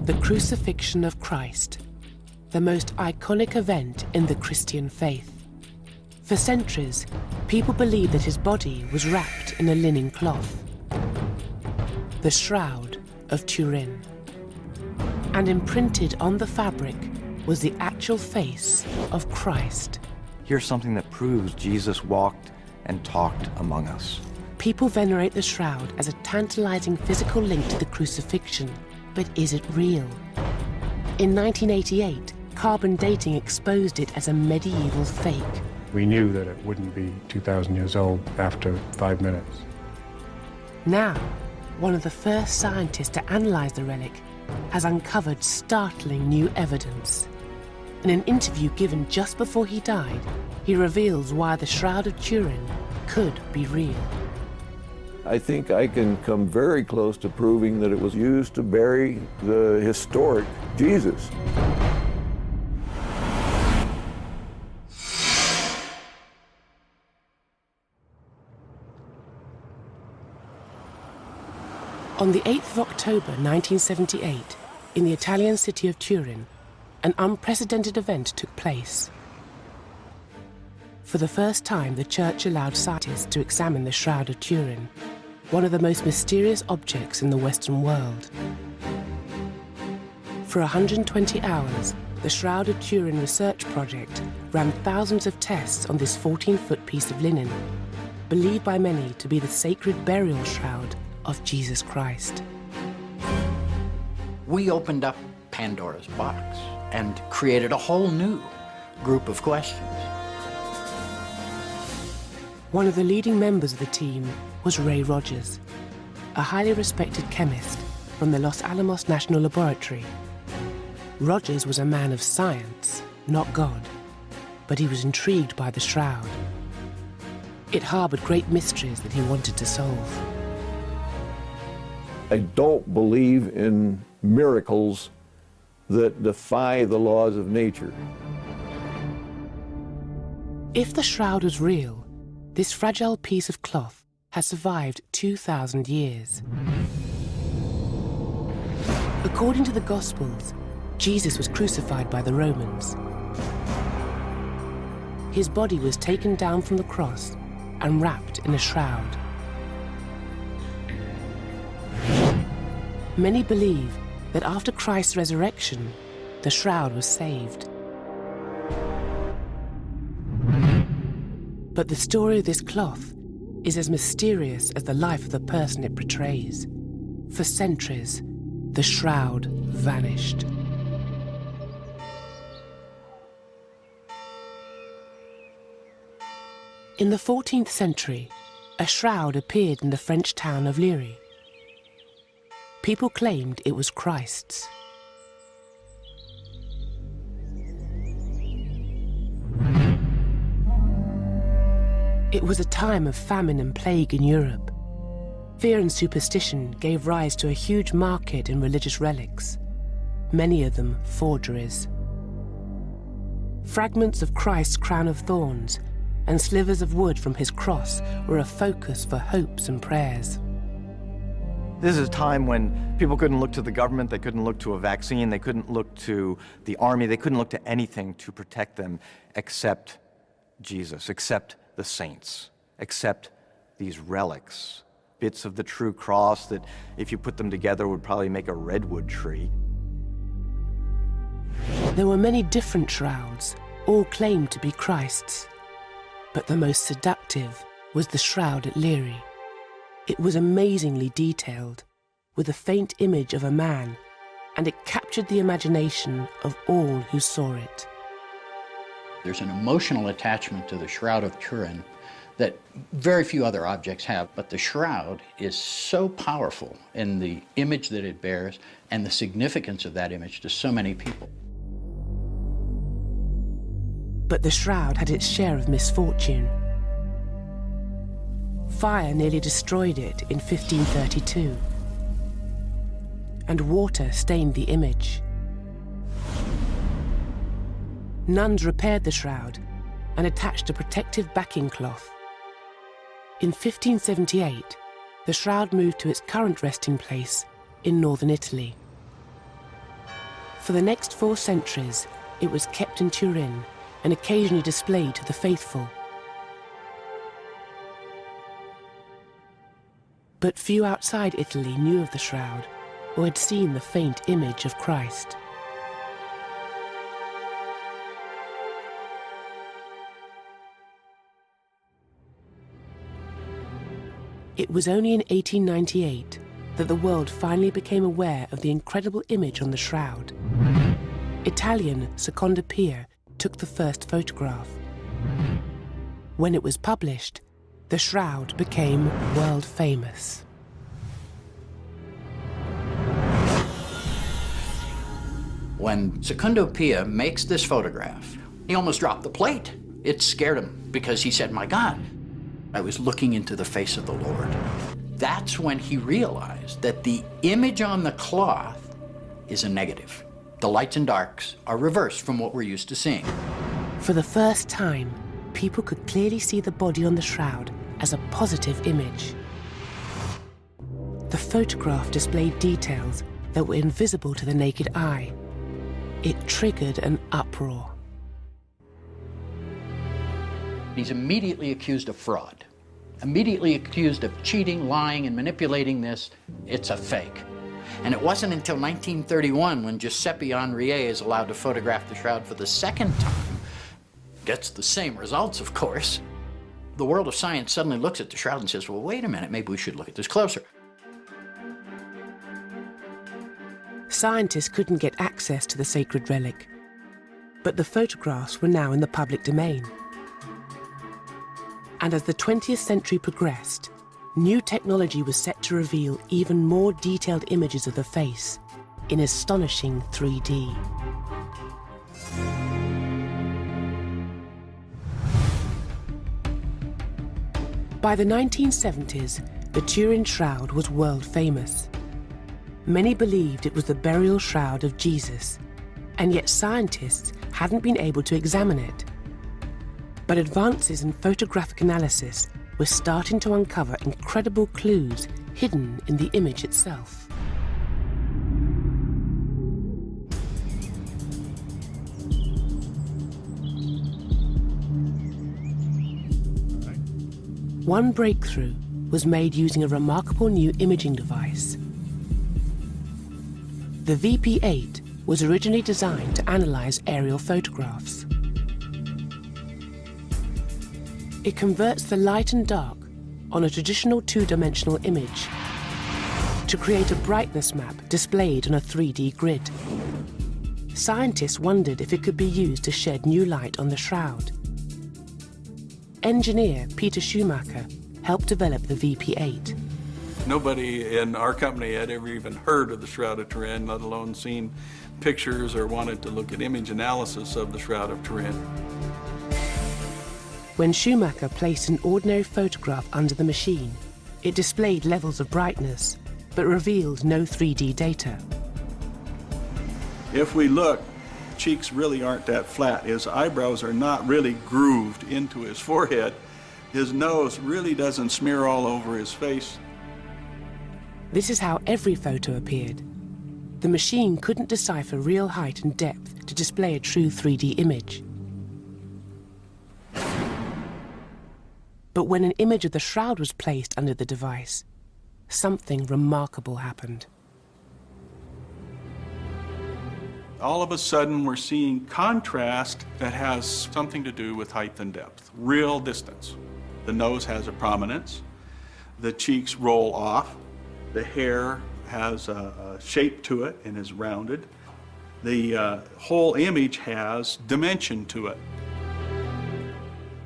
The crucifixion of Christ, the most iconic event in the Christian faith. For centuries, people believed that his body was wrapped in a linen cloth, the Shroud of Turin. And imprinted on the fabric was the actual face of Christ. Here's something that proves Jesus walked and talked among us. People venerate the Shroud as a tantalizing physical link to the crucifixion. But is it real? In 1988, carbon dating exposed it as a medieval fake. We knew that it wouldn't be 2,000 years old after 5 minutes. Now, one of the first scientists to analyze the relic has uncovered startling new evidence. In an interview given just before he died, he reveals why the Shroud of Turin could be real. I think I can come very close to proving that it was used to bury the historic Jesus. On the 8th of October 1978, in the Italian city of Turin, an unprecedented event took place. For the first time, the church allowed scientists to examine the Shroud of Turin, one of the most mysterious objects in the Western world. For 120 hours, the Shroud of Turin research project ran thousands of tests on this 14-foot piece of linen, believed by many to be the sacred burial shroud of Jesus Christ. We opened up Pandora's box and created a whole new group of questions. One of the leading members of the team was Ray Rogers, a highly respected chemist from the Los Alamos National Laboratory. Rogers was a man of science, not God, but he was intrigued by the Shroud. It harbored great mysteries that he wanted to solve. I don't believe in miracles that defy the laws of nature. If the Shroud was real, this fragile piece of cloth has survived 2,000 years. According to the Gospels, Jesus was crucified by the Romans. His body was taken down from the cross and wrapped in a shroud. Many believe that after Christ's resurrection, the Shroud was saved. But the story of this cloth is as mysterious as the life of the person it portrays. For centuries, the Shroud vanished. In the 14th century, a shroud appeared in the French town of Liry. People claimed it was Christ's. It was a time of famine and plague in Europe. Fear and superstition gave rise to a huge market in religious relics, many of them forgeries. Fragments of Christ's crown of thorns and slivers of wood from his cross were a focus for hopes and prayers. This is a time when people couldn't look to the government, they couldn't look to a vaccine, they couldn't look to the army, they couldn't look to anything to protect them except Jesus, except the saints, except these relics, bits of the true cross that, if you put them together, would probably make a redwood tree. There were many different shrouds, all claimed to be Christ's. But the most seductive was the shroud at Liry. It was amazingly detailed, with a faint image of a man, and it captured the imagination of all who saw it. There's an emotional attachment to the Shroud of Turin that very few other objects have, but the shroud is so powerful in the image that it bears and the significance of that image to so many people. But the shroud had its share of misfortune. Fire nearly destroyed it in 1532, and water stained the image. Nuns repaired the shroud and attached a protective backing cloth. In 1578, the shroud moved to its current resting place in northern Italy. For the next 4 centuries, it was kept in Turin and occasionally displayed to the faithful. But few outside Italy knew of the shroud or had seen the faint image of Christ. It was only in 1898 that the world finally became aware of the incredible image on the shroud. Italian Seconda Pia took the first photograph. When it was published, the shroud became world famous. When Secondo Pia makes this photograph, he almost dropped the plate. It scared him because he said, "My God, I was looking into the face of the Lord." That's when he realized that the image on the cloth is a negative. The lights and darks are reversed from what we're used to seeing. For the first time, people could clearly see the body on the shroud as a positive image. The photograph displayed details that were invisible to the naked eye. It triggered an uproar. He's immediately accused of fraud, immediately accused of cheating, lying, and manipulating this. It's a fake. And it wasn't until 1931 when Giuseppe Henriet is allowed to photograph the shroud for the second time, gets the same results, of course. The world of science suddenly looks at the shroud and says, well, wait a minute, maybe we should look at this closer. Scientists couldn't get access to the sacred relic, but the photographs were now in the public domain. And as the 20th century progressed, new technology was set to reveal even more detailed images of the face in astonishing 3D. By the 1970s, the Turin Shroud was world famous. Many believed it was the burial shroud of Jesus, and yet scientists hadn't been able to examine it. But advances in photographic analysis were starting to uncover incredible clues hidden in the image itself. One breakthrough was made using a remarkable new imaging device. The VP8 was originally designed to analyze aerial photographs. It converts the light and dark on a traditional two-dimensional image to create a brightness map displayed on a 3D grid. Scientists wondered if it could be used to shed new light on the shroud. Engineer Peter Schumacher helped develop the VP8. Nobody in our company had ever even heard of the Shroud of Turin, let alone seen pictures or wanted to look at image analysis of the Shroud of Turin. When Schumacher placed an ordinary photograph under the machine, it displayed levels of brightness, but revealed no 3D data. If we look, cheeks really aren't that flat. His eyebrows are not really grooved into his forehead. His nose really doesn't smear all over his face. This is how every photo appeared. The machine couldn't decipher real height and depth to display a true 3D image. But when an image of the shroud was placed under the device, something remarkable happened. All of a sudden, we're seeing contrast that has something to do with height and depth, real distance. The nose has a prominence, the cheeks roll off, the hair has a shape to it and is rounded. The whole image has dimension to it.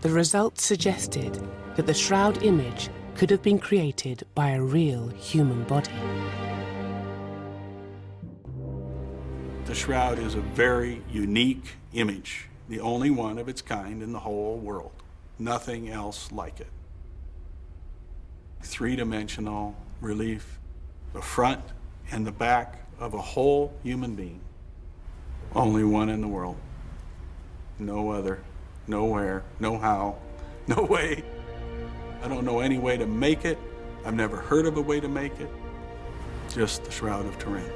The results suggested that the shroud image could have been created by a real human body. The shroud is a very unique image, the only one of its kind in the whole world. Nothing else like it. Three-dimensional relief, the front and the back of a whole human being. Only one in the world. No other, nowhere, no how, no way. I don't know any way to make it. I've never heard of a way to make it. Just the Shroud of Turin.